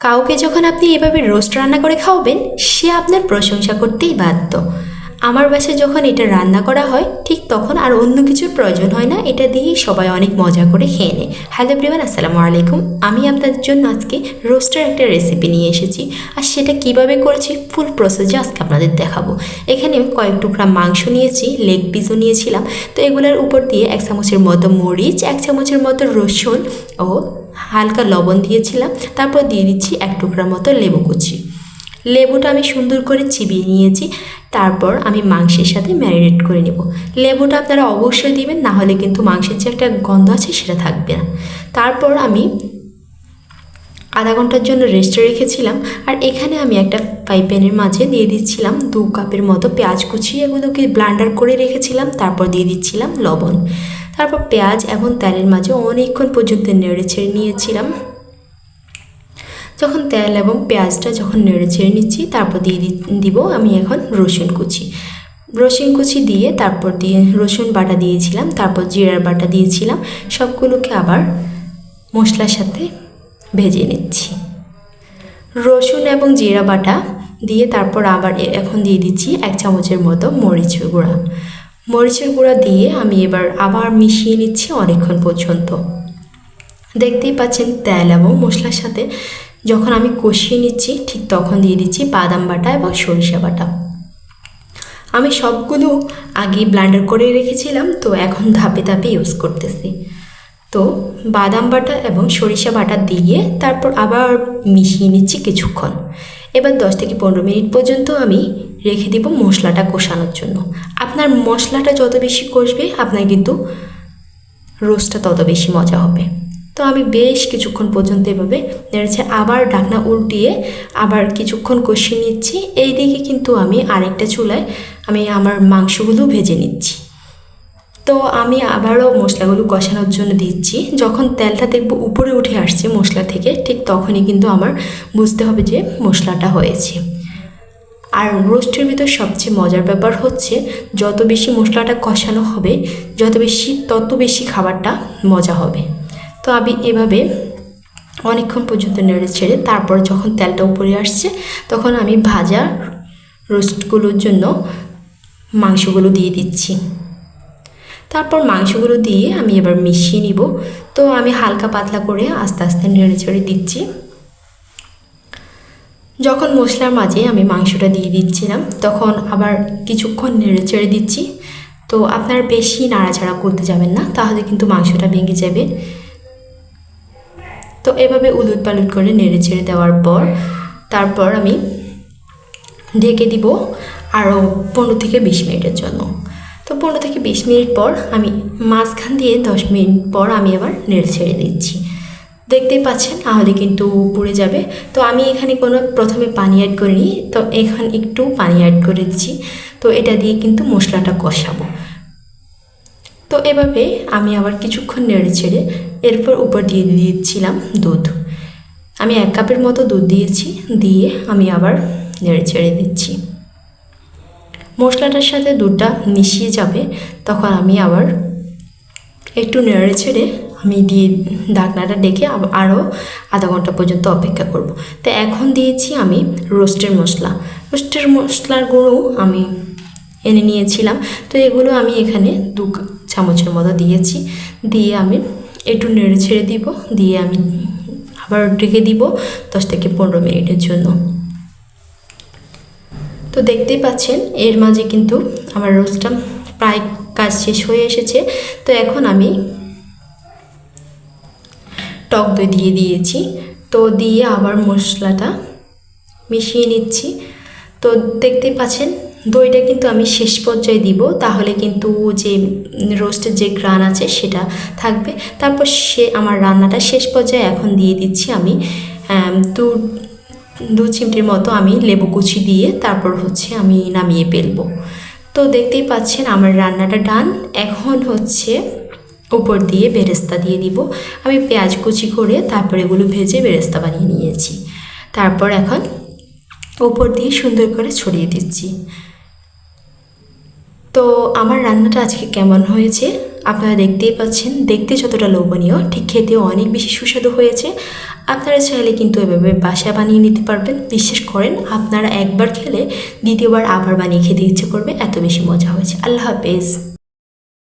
কাউকে যখন আপনি এভাবে রোস্ট রান্না করে খাওয়াবেন, সে আপনার প্রশংসা করতেই বাধ্য। আমার বাসায় যখন এটা রান্না করা হয় ঠিক তখন আর অন্য কিছুর প্রয়োজন হয় না, এটা দিয়েই সবাই অনেক মজা করে খেয়ে নেয়। হ্যালো এভরিওয়ান, আসসালামু আলাইকুম। আমি আপনাদের জন্য আজকে রোস্টের একটা রেসিপি নিয়ে এসেছি, আর সেটা কিভাবে করেছি ফুল প্রসেসে আজকে আপনাদের দেখাবো। এখানে আমি কয়েক টুকরা মাংস নিয়েছি, লেগ পিসও নিয়েছিলাম। তো এগুলোর উপর দিয়ে 1 চামচের মতো মরিচ, 1 চামচের মতো রসুন ও হালকা লবণ দিয়েছিলাম। তারপর দিয়ে দিচ্ছি 1 টুকরার মতো লেবু কুচি। লেবুটা আমি সুন্দর করে চিবিয়ে নিয়েছি। তারপর আমি মাংসের সাথে ম্যারিনেট করে নেব। লেবুটা আপনারা অবশ্যই দিবেন, না হলে কিন্তু মাংসের যে একটা গন্ধ আছে সেটা থাকবে না। তারপর আমি আধা ঘন্টার জন্য রেস্টে রেখেছিলাম। আর এখানে আমি একটা ফ্রাই প্যানের মাঝে দিয়ে দিচ্ছিলাম 2 কাপের মতো পেঁয়াজ কুচি, এগুলোকে ব্লান্ডার করে রেখেছিলাম। তারপর দিয়ে দিচ্ছিলাম লবণ। তারপর পেঁয়াজ এবং তেলের মাঝে অনেকক্ষণ পর্যন্ত নেড়ে ছেড়ে নিয়েছিলাম। যখন তেল এবং পেঁয়াজটা যখন নেড়ে ছেড়ে নিচ্ছি, তারপর দিব আমি এখন রসুন কুচি দিয়ে, তারপর দিয়ে রসুন বাটা দিয়েছিলাম, তারপর জিরার বাটা দিয়েছিলাম। সবগুলোকে আবার মশলার সাথে ভেজে নিচ্ছি। রসুন এবং জিরা বাটা দিয়ে তারপর আবার এখন দিয়ে দিচ্ছি 1 চামচের মতো মরিচের গুঁড়া দিয়ে আমি এবার আবার মিশিয়ে নিচ্ছি অনেকক্ষণ পর্যন্ত। দেখতেই পাচ্ছেন তেল এবং মশলার সাথে যখন আমি কষিয়ে নিচ্ছি, ঠিক তখন দিয়ে দিচ্ছি বাদাম বাটা এবং সরিষা বাটা। আমি সবগুলো আগে ব্লেন্ডার করে রেখেছিলাম, তো এখন ধাপে ধাপে ইউজ করতেছি। তো বাদাম বাটা এবং সরিষা বাটা দিয়ে তারপর আবার মিশিয়ে নিচ্ছি কিছুক্ষণ। এবার 10 থেকে 15 মিনিট পর্যন্ত আমি রেখে দিব মশলাটা কষানোর জন্য। আপনার মশলাটা যত বেশি কষবে, আপনার কিন্তু রোস্টটা তত বেশি মজা হবে। তো আমি বেশ কিছুক্ষণ পর্যন্ত এভাবে নেড়েছে, আবার ঢাকনা উল্টিয়ে আবার কিছুক্ষণ কষিয়ে নিচ্ছি। এই দিকে কিন্তু আমি আরেকটা চুলায় আমি আমার মাংসগুলো ভেজে নিচ্ছি। তো আমি আবারও মশলাগুলো কষানোর জন্য দিচ্ছি। যখন তেলটা দেখব উপরে উঠে আসছে মশলা থেকে, ঠিক তখনই কিন্তু আমার বুঝতে হবে যে মশলাটা হয়েছে। আর রোস্টের ভিতর সবচেয়ে মজার ব্যাপার হচ্ছে, যত বেশি মশলাটা কষানো হবে, তত বেশি খাবারটা মজা হবে। তো আমি এভাবে অনেকক্ষণ পর্যন্ত নেড়ে ছেড়ে তারপর যখন তেলটা উপরে আসছে, তখন আমি ভাজা রোস্টগুলোর জন্য মাংসগুলো দিয়ে দিচ্ছি। তারপর মাংসগুলো দিয়ে আমি এবার মিশিয়ে নিব। তো আমি হালকা পাতলা করে আস্তে আস্তে নেড়ে ছেড়ে দিচ্ছি। যখন মশলার মাঝে আমি মাংসটা দিয়ে দিচ্ছিলাম, তখন আবার কিছুক্ষণ নেড়ে ছেড়ে দিচ্ছি। তো আপনার বেশি নাড়াচাড়া করতে যাবেন না, তাহলে কিন্তু মাংসটা ভেঙে যাবে। তো এভাবে উলট পালট করে নেড়ে ছেড়ে দেওয়ার পর তারপর আমি ঢেকে দিব আরও 15 থেকে 20 মিনিটের জন্য। তো 15 থেকে 20 মিনিট পর আমি মাঝখান দিয়ে 10 মিনিট পর আমি আবার নেড়ে ছেড়ে দিচ্ছি। দেখতেই পাচ্ছেন, তাহলে কিন্তু পুড়ে যাবে। তো আমি এখানে কোনো প্রথমে পানি অ্যাড করিনি, তো এখানে একটু পানি অ্যাড করে দিচ্ছি। তো এটা দিয়ে কিন্তু মশলাটা কষাবো। তো এভাবে আমি আবার কিছুক্ষণ নেড়ে ছেড়ে এরপর উপর দিয়ে দিচ্ছিলাম দুধ। আমি 1 কাপের মতো দুধ দিয়েছি, দিয়ে আমি আবার নেড়ে ছেড়ে দিচ্ছি। মশলাটার সাথে দুধটা মিশিয়ে যাবে, তখন আমি আবার একটু নেড়ে ছেড়ে আমি দিয়ে ঢাকনাটা ডেকে আরও আধা ঘন্টা পর্যন্ত অপেক্ষা করব। তো এখন দিয়েছি আমি রোস্টের মশলার গুঁড়ো আমি এনে নিয়েছিলাম। তো এগুলো আমি এখানে 2 চামচের মতো দিয়েছি। দিয়ে আমি একটু নেড়ে ছেড়ে দিব, দিয়ে আমি আবার ঢেকে দিব 10 থেকে 15 মিনিটের জন্য। তো দেখতেই পাচ্ছেন এর মাঝে কিন্তু আমার রোস্টটা প্রায় কাজ শেষ হয়ে এসেছে। তো এখন আমি টক দই দিয়ে দিয়েছি। তো দিয়ে আবার মশলাটা মিশিয়ে নিচ্ছি। তো দেখতেই পাচ্ছেন দইটা কিন্তু আমি শেষ পর্যায়ে দিব, তাহলে কিন্তু যে রোস্টের যে ঘ্রাণ আছে সেটা থাকবে। তারপর আমার রান্নাটা শেষ পর্যায়ে এখন দিয়ে দিচ্ছি আমি 2 চিমটির মতো আমি লেবু কুচি দিয়ে তারপর আমি নামিয়ে ফেলবো। তো দেখতেই পাচ্ছেন আমার রান্নাটা ডান। এখন উপর দিয়ে বেরেস্তা দিয়ে দিব। আমি পেঁয়াজ কুচি করে তারপর এগুলো ভেজে বেরেস্তা বানিয়ে নিয়েছি। তারপর এখন উপর দিয়ে সুন্দর করে ছড়িয়ে দিচ্ছি। তো আমার রান্নাটা আজকে কেমন হয়েছে আপনারা দেখতেই পাচ্ছেন, দেখতে যতটা লোভনীয় ঠিক খেতেও অনেক বেশি সুস্বাদু হয়েছে। আপনারা চাইলে কিন্তু এভাবে বাসায় বানিয়ে নিতে পারবেন। বিশ্বাস করেন, আপনারা একবার খেলে দ্বিতীয়বার আবার বানিয়ে খেতে ইচ্ছে করবে, এত বেশি মজা হয়েছে। আল্লাহ হাফেজ।